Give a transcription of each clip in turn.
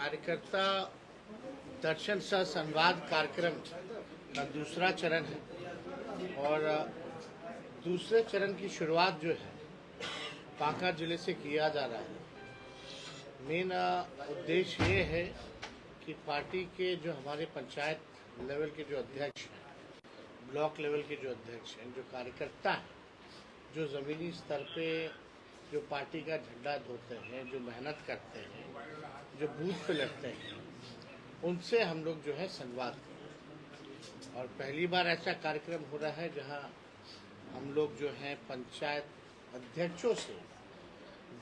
कार्यकर्ता दर्शन सह संवाद कार्यक्रम का दूसरा चरण है और दूसरे चरण की शुरुआत जो है बांका जिले से किया जा रहा है। मेन उद्देश्य ये है कि पार्टी के जो हमारे पंचायत लेवल के जो अध्यक्ष हैं, ब्लॉक लेवल के जो अध्यक्ष हैं, जो कार्यकर्ता हैं, जो ज़मीनी स्तर पे जो पार्टी का झंडा धोते हैं, जो मेहनत करते हैं, जो बूथ पे लड़ते हैं, उनसे हम लोग जो है संवाद करें। और पहली बार ऐसा कार्यक्रम हो रहा है जहां हम लोग जो है पंचायत अध्यक्षों से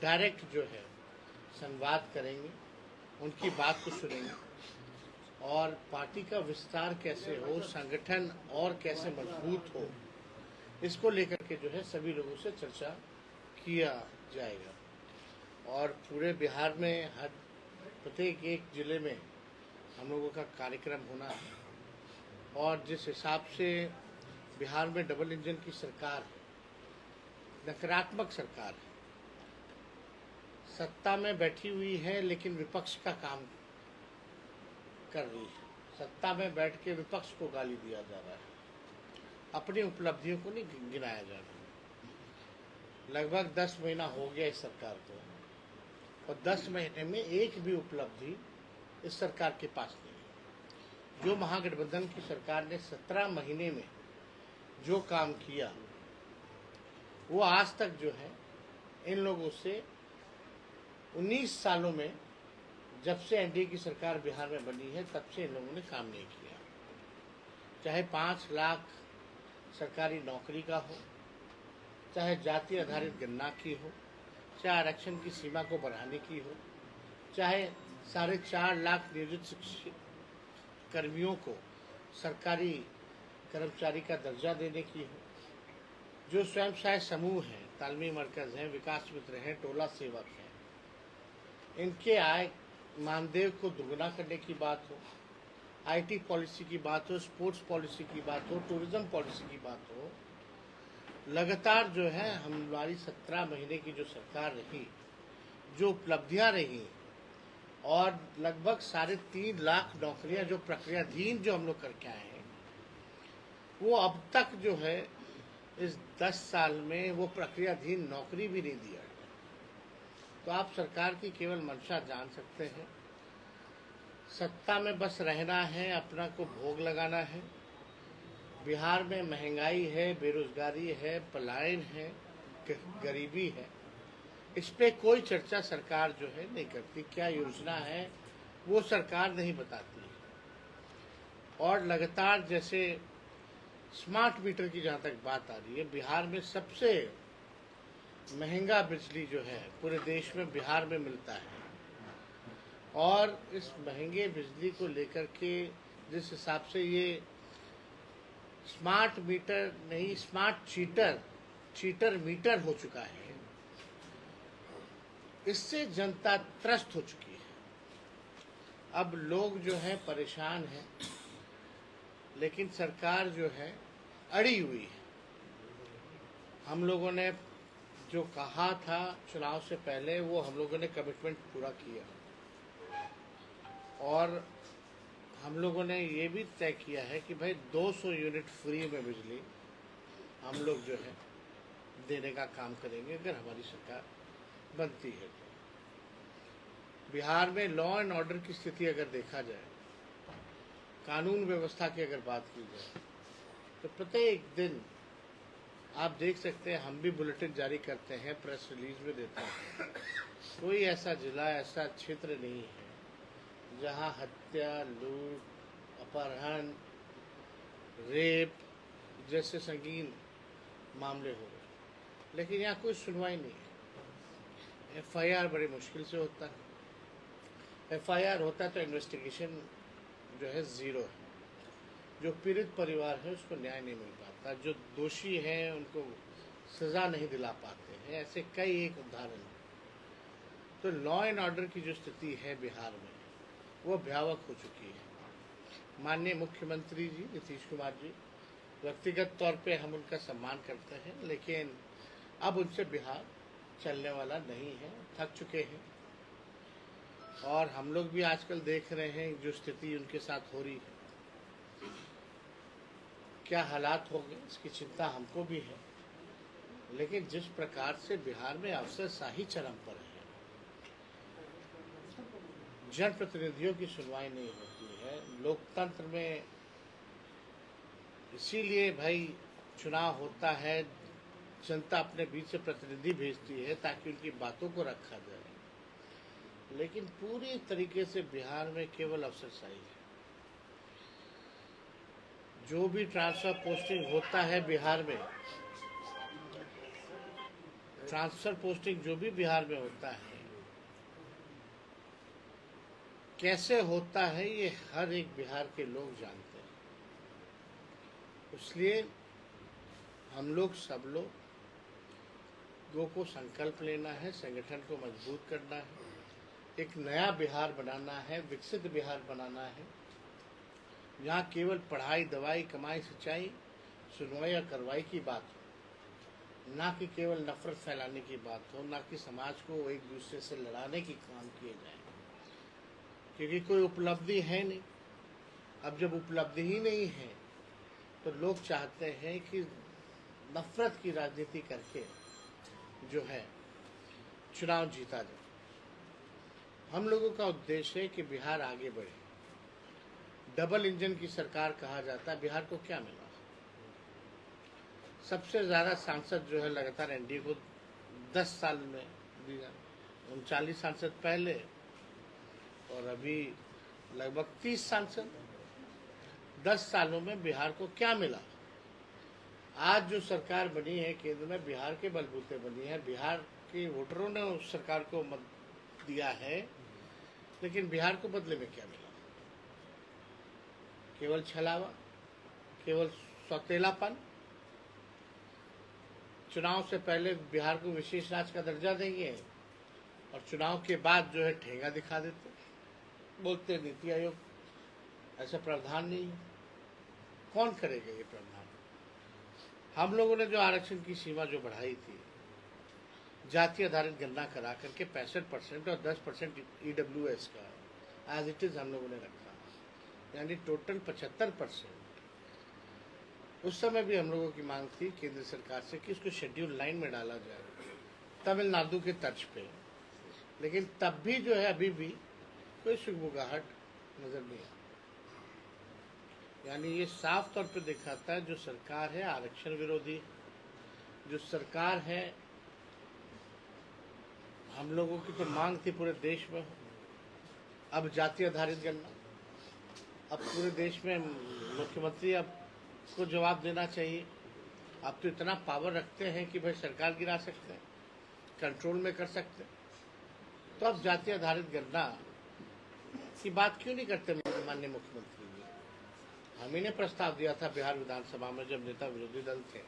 डायरेक्ट जो है संवाद करेंगे, उनकी बात को सुनेंगे और पार्टी का विस्तार कैसे हो, संगठन और कैसे मजबूत हो, इसको लेकर के जो है सभी लोगों से चर्चा किया जाएगा। और पूरे बिहार में हर प्रत्येक एक जिले में हम लोगों का कार्यक्रम होना है। और जिस हिसाब से बिहार में डबल इंजन की सरकार है, नकारात्मक सरकार है, सत्ता में बैठी हुई है लेकिन विपक्ष का काम कर रही है। सत्ता में बैठ के विपक्ष को गाली दिया जा रहा है, अपनी उपलब्धियों को नहीं गिनाया जा रहा। लगभग 10 महीना हो गया इस सरकार को और 10 महीने में एक भी उपलब्धि इस सरकार के पास नहीं है। जो महागठबंधन की सरकार ने 17 महीने में जो काम किया वो आज तक जो है इन लोगों से 19 सालों में, जब से एनडीए की सरकार बिहार में बनी है तब से इन लोगों ने काम नहीं किया। चाहे 5 लाख सरकारी नौकरी का हो, चाहे जाति आधारित गणना की हो, चाहे आरक्षण की सीमा को बढ़ाने की हो, चाहे 4.5 लाख नियोजित शिक्षक कर्मियों को सरकारी कर्मचारी का दर्जा देने की हो, जो स्वयं सहायता समूह हैं, तालमी मरकज हैं, विकास मित्र हैं, टोला सेवक हैं, इनके आय मानदेय को दुगना करने की बात हो, आईटी पॉलिसी की बात हो, स्पोर्ट्स पॉलिसी की बात हो, टूरिज्म पॉलिसी की बात हो, लगातार जो है हमारी 17 महीने की जो सरकार रही, जो उपलब्धियां रही और लगभग 3.5 लाख नौकरियां जो प्रक्रियाधीन जो हम लोग करके आए हैं, वो अब तक जो है इस 10 साल में वो प्रक्रियाधीन नौकरी भी नहीं दिया है। तो आप सरकार की केवल मंशा जान सकते हैं। सत्ता में बस रहना है, अपना को भोग लगाना है। बिहार में महंगाई है, बेरोजगारी है, पलायन है, गरीबी है, इस पे कोई चर्चा सरकार जो है नहीं करती। क्या योजना है वो सरकार नहीं बताती है। और लगातार जैसे स्मार्ट मीटर की जहाँ तक बात आ रही है, बिहार में सबसे महंगा बिजली जो है पूरे देश में बिहार में मिलता है। और इस महंगे बिजली को लेकर के जिस हिसाब से ये स्मार्ट मीटर नहीं, स्मार्ट चीटर मीटर हो चुका है, इससे जनता त्रस्त हो चुकी है। अब लोग जो है परेशान हैं, लेकिन सरकार जो है अड़ी हुई है। हम लोगों ने जो कहा था चुनाव से पहले वो हम लोगों ने कमिटमेंट पूरा किया और हम लोगों ने ये भी तय किया है कि भाई 200 यूनिट फ्री में बिजली हम लोग जो है देने का काम करेंगे अगर हमारी सरकार बनती है तो। बिहार में लॉ एंड ऑर्डर की स्थिति अगर देखा जाए, कानून व्यवस्था की अगर बात की जाए, तो प्रत्येक दिन आप देख सकते हैं, हम भी बुलेटिन जारी करते हैं, प्रेस रिलीज में देते हैं, कोई ऐसा जिला, ऐसा क्षेत्र नहीं है जहां हत्या, लूट, अपहरण, रेप जैसे संगीन मामले हो रहे, लेकिन यहाँ कोई सुनवाई नहीं है। एफआईआर बड़ी मुश्किल से होता है। एफआईआर होता है तो इन्वेस्टिगेशन जो है ज़ीरो है। जो पीड़ित परिवार है उसको न्याय नहीं मिल पाता, जो दोषी हैं उनको सज़ा नहीं दिला पाते हैं। ऐसे कई एक उदाहरण। तो लॉ एंड ऑर्डर की जो स्थिति है बिहार में वो भयावह हो चुकी है। माननीय मुख्यमंत्री जी नीतीश कुमार जी, व्यक्तिगत तौर पे हम उनका सम्मान करते हैं, लेकिन अब उनसे बिहार चलने वाला नहीं है, थक चुके हैं। और हम लोग भी आजकल देख रहे हैं जो स्थिति उनके साथ हो रही है, क्या हालात हो गए, इसकी चिंता हमको भी है। लेकिन जिस प्रकार से बिहार में अफसरशाही चरम पर है, जनप्रतिनिधियों की सुनवाई नहीं होती है, लोकतंत्र में इसीलिए भाई चुनाव होता है, जनता अपने बीच से प्रतिनिधि भेजती है ताकि उनकी बातों को रखा जाए। लेकिन पूरी तरीके से बिहार में केवल अफसरशाही है। जो भी ट्रांसफर पोस्टिंग होता है बिहार में, ट्रांसफर पोस्टिंग जो भी बिहार में होता है, कैसे होता है ये हर एक बिहार के लोग जानते हैं। इसलिए हम लोग सब लोगों को संकल्प लेना है, संगठन को मजबूत करना है, एक नया बिहार बनाना है, विकसित बिहार बनाना है, यहाँ केवल पढ़ाई, दवाई, कमाई, सिंचाई, सुनवाई और कार्रवाई की बात हो, ना कि केवल नफरत फैलाने की बात हो, ना कि समाज को एक दूसरे से लड़ाने की काम किए जाए, क्योंकि कोई उपलब्धि है नहीं। अब जब उपलब्धि ही नहीं है तो लोग चाहते हैं कि नफरत की राजनीति करके जो है चुनाव जीता जाए। हम लोगों का उद्देश्य है कि बिहार आगे बढ़े। डबल इंजन की सरकार कहा जाता है, बिहार को क्या मिला? सबसे ज़्यादा सांसद जो है लगातार एनडीए को 10 साल में दिया, 39 सांसद पहले और अभी लगभग 30 सांसद। 10 सालों में बिहार को क्या मिला? आज जो सरकार बनी है केंद्र में, बिहार के बलबूते बनी है, बिहार के वोटरों ने उस सरकार को मत दिया है, लेकिन बिहार को बदले में क्या मिला? केवल छलावा, केवल सौतेलापन। चुनाव से पहले बिहार को विशेष राज्य का दर्जा देंगे और चुनाव के बाद जो है ठेंगा दिखा देते, बोलते नीति आयोग ऐसा प्रावधान नहीं है। कौन करेगा ये प्रावधान? हम लोगों ने जो आरक्षण की सीमा जो बढ़ाई थी, जाति आधारित गणना करा करके 65% और 10% ईडब्ल्यूएस का एज इट इज हम लोगों ने रखा, यानी टोटल 75%। उस समय भी हम लोगों की मांग थी केंद्र सरकार से कि इसको शेड्यूल 9 में डाला जाए, तमिलनाडु के तर्ज पे। लेकिन तब भी जो है अभी भी कोई सुगबुगाहट नजर नहीं आता। यानी ये साफ तौर पे दिखाता है जो सरकार है आरक्षण विरोधी, जो सरकार है, हम लोगों की तो मांग थी पूरे देश में हो, अब जाति आधारित गणना, अब पूरे देश में मुख्यमंत्री अब को जवाब देना चाहिए। अब तो इतना पावर रखते हैं कि भाई सरकार गिरा सकते हैं, कंट्रोल में कर सकते हैं, तो अब जाति आधारित गणना की बात क्यों नहीं करते माननीय मुख्यमंत्री जी? हम ही ने प्रस्ताव दिया था बिहार विधानसभा में जब नेता विरोधी दल थे,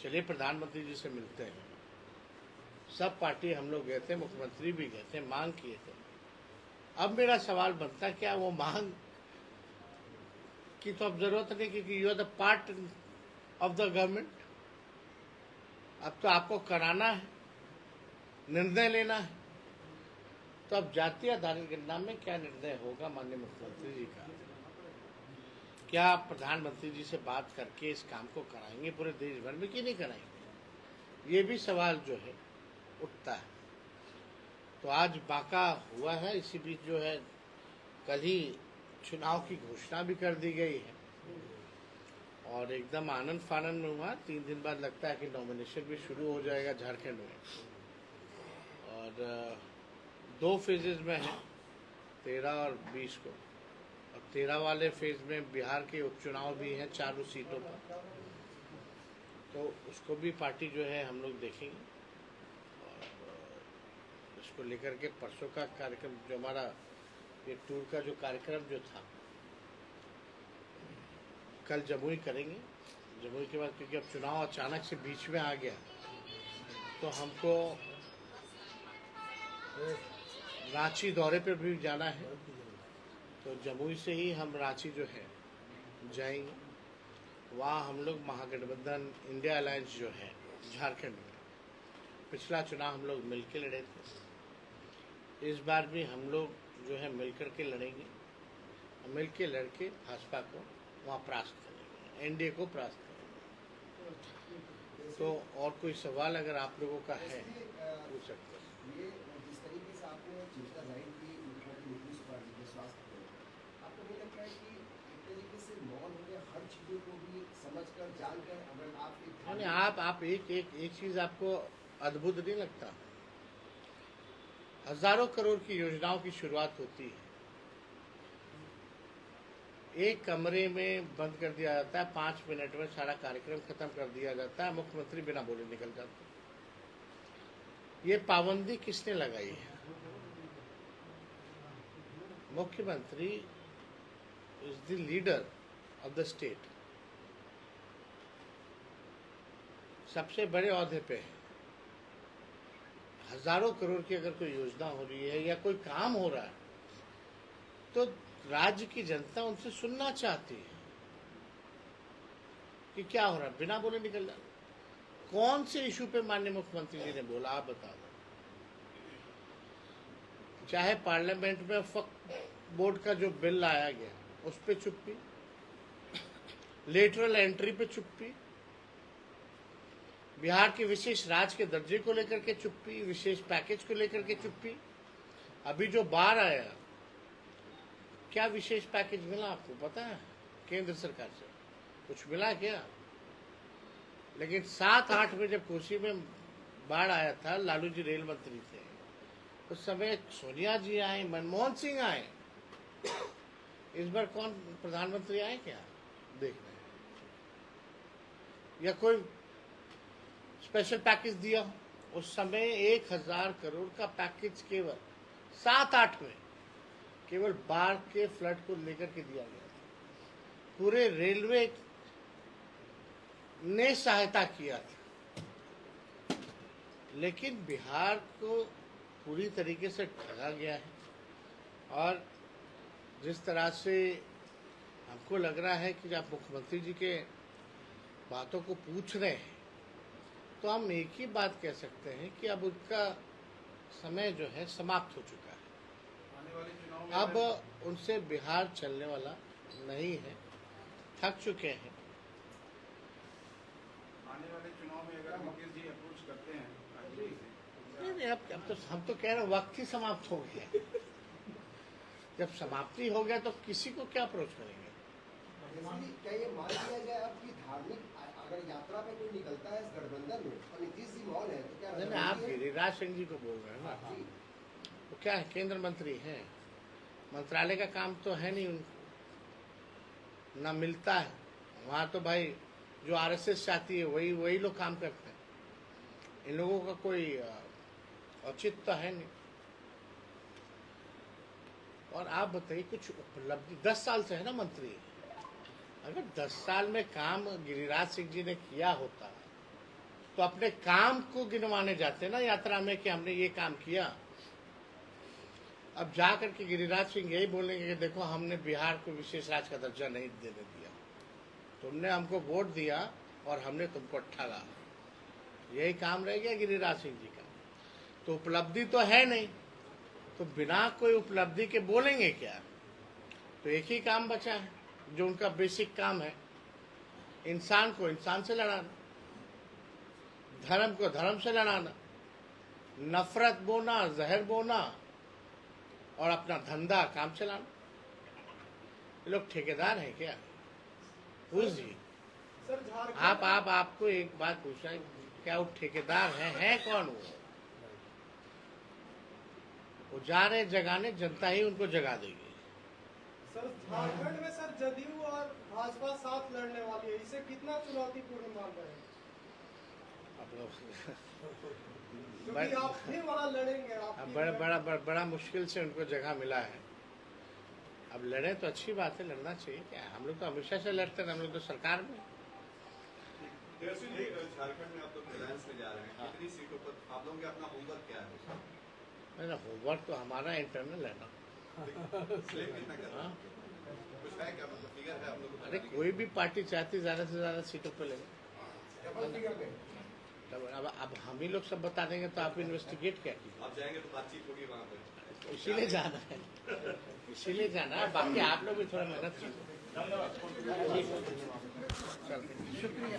चलिए प्रधानमंत्री जी से मिलते हैं। सब पार्टी हम लोग गए थे, मुख्यमंत्री भी गए थे, मांग किए थे। अब मेरा सवाल बनता, क्या वो मांग की तो अब जरूरत नहीं, क्योंकि you are the part of the government. अब तो आपको कराना है, निर्णय लेना है। तो अब जाति आधारित गणना में क्या निर्णय होगा माननीय मुख्यमंत्री जी का? क्या प्रधानमंत्री जी से बात करके इस काम को कराएंगे पूरे देश भर में कि नहीं कराएंगे? ये भी सवाल जो है उठता है। तो आज बाका हुआ है, इसी बीच जो है कल ही चुनाव की घोषणा भी कर दी गई है और एकदम आनंद फानंद में हुआ। 3 दिन बाद लगता है कि नॉमिनेशन भी शुरू हो जाएगा झारखंड में, और 2 फेजेज में है, 13 और 20 को। और 13 वाले फेज में बिहार के उपचुनाव भी हैं 4 सीटों पर, तो उसको भी पार्टी जो है हम लोग देखेंगे। और इसको लेकर के परसों का कार्यक्रम जो हमारा ये टूर का जो कार्यक्रम जो था, कल जमुई करेंगे। जमुई के बाद क्योंकि अब चुनाव अचानक से बीच में आ गया, तो हमको रांची दौरे पर भी जाना है, तो जमुई से ही हम रांची जो है जाएंगे। वहाँ हम लोग महागठबंधन इंडिया अलायंस जो है झारखंड में, पिछला चुनाव हम लोग मिलकर लड़े थे, इस बार भी हम लोग जो है मिलकर के लड़ेंगे, मिल के लड़के भाजपा को वहाँ परास्त करेंगे, एनडीए को परास्त करेंगे। तो और कोई सवाल अगर आप लोगों का है पूछ सकते हैं। ये जिस तरीके से आपने चिंता जाहिर की मुख्यमंत्री नीतीश कुमार जी के स्वास्थ्य को, आपको नहीं लगता है कि एक तरीके से मौन हो गया, हर चीज़ों को भी समझकर जानकर अगर आप एक चीज़ आपको अद्भुत नहीं लगता? हजारों करोड़ की योजनाओं की शुरुआत होती है, एक कमरे में बंद कर दिया जाता है, 5 मिनट में सारा कार्यक्रम खत्म कर दिया जाता है, मुख्यमंत्री बिना बोले निकल जाते हैं। ये पाबंदी किसने लगाई है? मुख्यमंत्री is the leader of the state, सबसे बड़े ओहदे पे है। हजारों करोड़ की अगर कोई योजना हो रही है या कोई काम हो रहा है तो राज्य की जनता उनसे सुनना चाहती है कि क्या हो रहा है, बिना बोले निकल जाना। कौन से इशू पे माननीय मुख्यमंत्री जी ने बोला, आप बता दो। चाहे पार्लियामेंट में वक्फ बोर्ड का जो बिल लाया गया उस पे चुप्पी, लेटरल एंट्री पे चुप्पी, बिहार के विशेष राज्य के दर्जे को लेकर के चुप्पी, विशेष पैकेज को लेकर के चुप्पी। अभी जो बाढ़ आया, क्या विशेष पैकेज मिला आपको पता है? केंद्र सरकार से कुछ मिला क्या? लेकिन 7-8 में जब कोसी में बाढ़ आया था, लालू जी रेल मंत्री थे, उस समय सोनिया जी आए, मनमोहन सिंह आए। इस बार कौन प्रधानमंत्री आए क्या देखना है? या कोई स्पेशल पैकेज दिया? उस समय 1000 करोड़ का पैकेज केवल 7-8 में केवल बाढ़ के फ्लड को लेकर के दिया गया था। पूरे रेलवे ने सहायता किया था, लेकिन बिहार को पूरी तरीके से ठगा गया है। और जिस तरह से हमको लग रहा है कि जब मुख्यमंत्री जी के बातों को पूछ रहे हैं तो हम एक ही बात कह सकते हैं कि अब उनका समय जो है समाप्त हो चुका है। अब उनसे बिहार चलने वाला नहीं है, थक चुके हैं। आने वाले चुनाव में अगर नीतीश जी अप्रोच करते हैं नहीं, अब तो हम तो कह रहे हैं वक्त ही समाप्त हो गया। जब समाप्ति हो गया तो किसी को क्या अप्रोच करेंगे? क्या ये मान लिया जाए अब कि धार्मिक अगर यात्रा पे कोई निकलता है इस गठबंधन में और नीतीश जी मौन है तो क्या? नहीं, आप गिरिराज सिंह जी को बोल रहे हैं ना, वो क्या है, केंद्र मंत्री हैं, मंत्रालय का काम तो है नहीं उनको, ना मिलता है वहाँ। तो भाई जो आरएसएस चाहती है वही लोग काम करते हैं। इन लोगों का कोई औचित्य तो है नहीं। और आप बताइए, कुछ उपलब्धि 10 साल से है ना मंत्री, अगर 10 साल में काम गिरिराज सिंह जी ने किया होता तो अपने काम को गिनवाने जाते ना यात्रा में कि हमने ये काम किया। अब जा करके गिरिराज सिंह यही बोलेंगे कि देखो हमने बिहार को विशेष राज्य का दर्जा नहीं देने दिया, तुमने हमको वोट दिया और हमने तुमको ठगा। यही काम रह गया गिरिराज सिंह जी का। तो उपलब्धि तो है नहीं, तो बिना कोई उपलब्धि के बोलेंगे क्या? तो एक ही काम बचा है जो उनका बेसिक काम है, इंसान को इंसान से लड़ाना, धर्म को धर्म से लड़ाना, नफरत बोना, जहर बोना और अपना धंधा काम चलाना। ये लोग ठेकेदार हैं क्या? जी आपको एक बात पूछना है, क्या वो ठेकेदार हैं कौन वो जा रहे जगाने, जनता ही उनको जगा देगी। सर झारखंड में सर जदयू और भाजपा साथ लड़ने वाली है, इसे कितना चुनौतीपूर्ण मान रहे हैं? क्योंकि आप फिर वहाँ लड़ेंगे, बड़ा मुश्किल से उनको जगह मिला है। अब लड़े तो अच्छी बात है, लड़ना चाहिए। क्या हम लोग तो हमेशा से लड़ते हैं, हम लोग तो सरकार में। झारखंड में आप लोग रिलायंस में जा रहे हैं, कितनी सीटों पर आप लोगों का अपना होमवर्क क्या है? होमवर्क तो हमारा इंटरनल है ना। कुछ है क्या, मतलब फिगर है आप लोगों? अरे कोई भी पार्टी चाहती ज्यादा से ज्यादा सीटों पे लेंगे। अब हम ही लोग सब बता देंगे तो आप इन्वेस्टिगेट क्या कीजिए? आप जाएंगे तो बातचीत होगी वहाँ पे। इसीलिए जाना है, इसीलिए जाना है। बाकी आप लोग भी थोड़ा मेहनत कीजिए। चल, शुक्रिया।